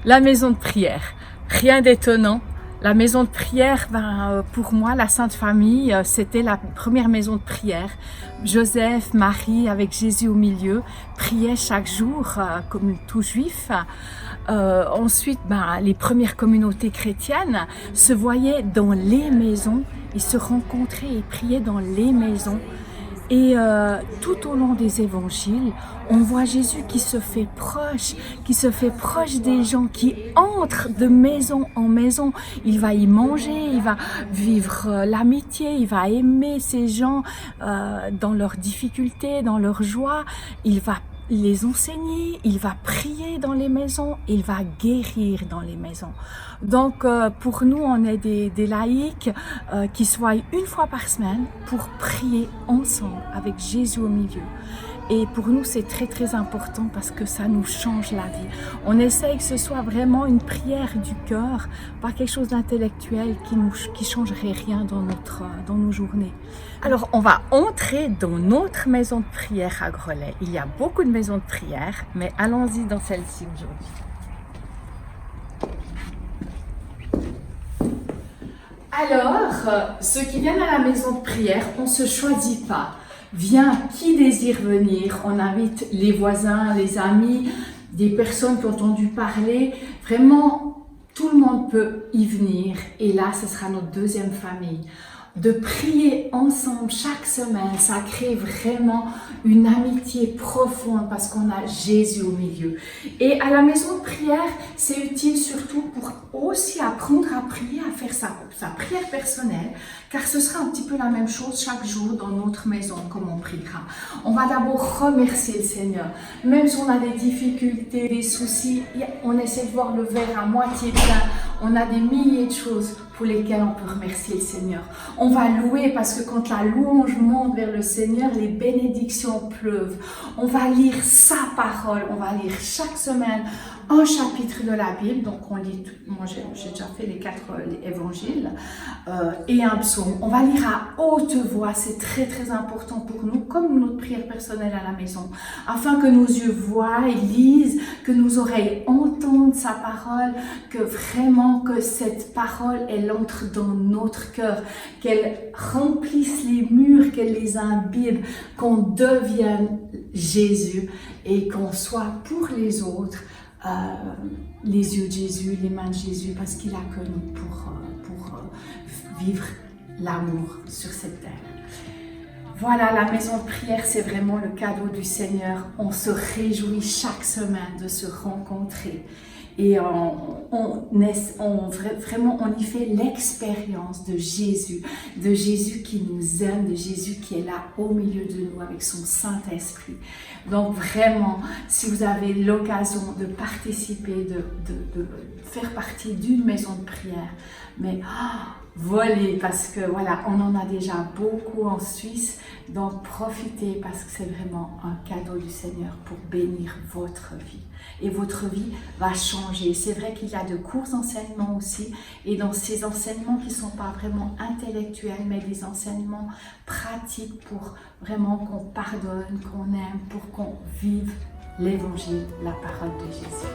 La maison de prière, rien d'étonnant. La maison de prière, pour moi, la Sainte Famille, c'était la première maison de prière. Joseph, Marie, avec Jésus au milieu, priaient chaque jour, comme tout juif. Ensuite, les premières communautés chrétiennes se voyaient dans les maisons, ils se rencontraient et priaient dans les maisons. Et tout au long des évangiles, on voit Jésus qui se fait proche des gens, qui entre de maison en maison. Il va y manger, il va vivre l'amitié, il va aimer ces gens dans leurs difficultés, dans leur joie. Il va les enseigner, il va prier dans les maisons, il va guérir dans les maisons. Donc pour nous, on est des laïcs qui soient une fois par semaine pour prier ensemble avec Jésus au milieu. Et pour nous, c'est très très important parce que ça nous change la vie. On essaye que ce soit vraiment une prière du cœur, pas quelque chose d'intellectuel qui changerait rien dans nos journées. Alors, on va entrer dans notre maison de prière à Grelais. Il y a beaucoup de maisons de prière, mais allons-y dans celle-ci aujourd'hui. Alors, ceux qui viennent à la maison de prière, on ne se choisit pas. Viens, qui désire venir? On invite les voisins, les amis, des personnes qui ont entendu parler. Vraiment, tout le monde peut y venir. Et là, ce sera notre deuxième famille. De prier ensemble chaque semaine, ça crée vraiment une amitié profonde parce qu'on a Jésus au milieu. Et à la maison de prière, c'est utile surtout pour aussi apprendre à prier, à faire sa prière personnelle, car ce sera un petit peu la même chose chaque jour dans notre maison, comme on priera. On va d'abord remercier le Seigneur. Même si on a des difficultés, des soucis, on essaie de voir le verre à moitié plein. On a des milliers de choses pour lesquelles on peut remercier le Seigneur. On va louer parce que quand la louange monte vers le Seigneur, les bénédictions pleuvent. On va lire sa parole, on va lire chaque semaine un chapitre de la Bible. Donc on lit, moi j'ai déjà fait les 4 évangiles et un psaume. On va lire à haute voix, c'est très très important pour nous, comme notre prière personnelle à la maison, afin que nos yeux voient et lisent, que nos oreilles entendent sa parole, que vraiment que cette parole, elle entre dans notre cœur, qu'elle remplisse les murs, qu'elle les imbibe, qu'on devienne Jésus et qu'on soit pour les autres les yeux de Jésus, les mains de Jésus, parce qu'il a que nous pour vivre l'amour sur cette terre. Voilà, la maison de prière, c'est vraiment le cadeau du Seigneur. On se réjouit chaque semaine de se rencontrer. Et vraiment, on y fait l'expérience de Jésus qui nous aime, de Jésus qui est là au milieu de nous avec son Saint-Esprit. Donc vraiment, si vous avez l'occasion de participer, de faire partie d'une maison de prière, mais volez parce que voilà, on en a déjà beaucoup en Suisse, donc profitez parce que c'est vraiment un cadeau du Seigneur pour bénir votre vie. Et votre vie va changer. C'est vrai qu'il y a de courts enseignements aussi, et dans ces enseignements qui ne sont pas vraiment intellectuels, mais des enseignements pratiques pour vraiment qu'on pardonne, qu'on aime, pour qu'on vive l'Évangile, la parole de Jésus.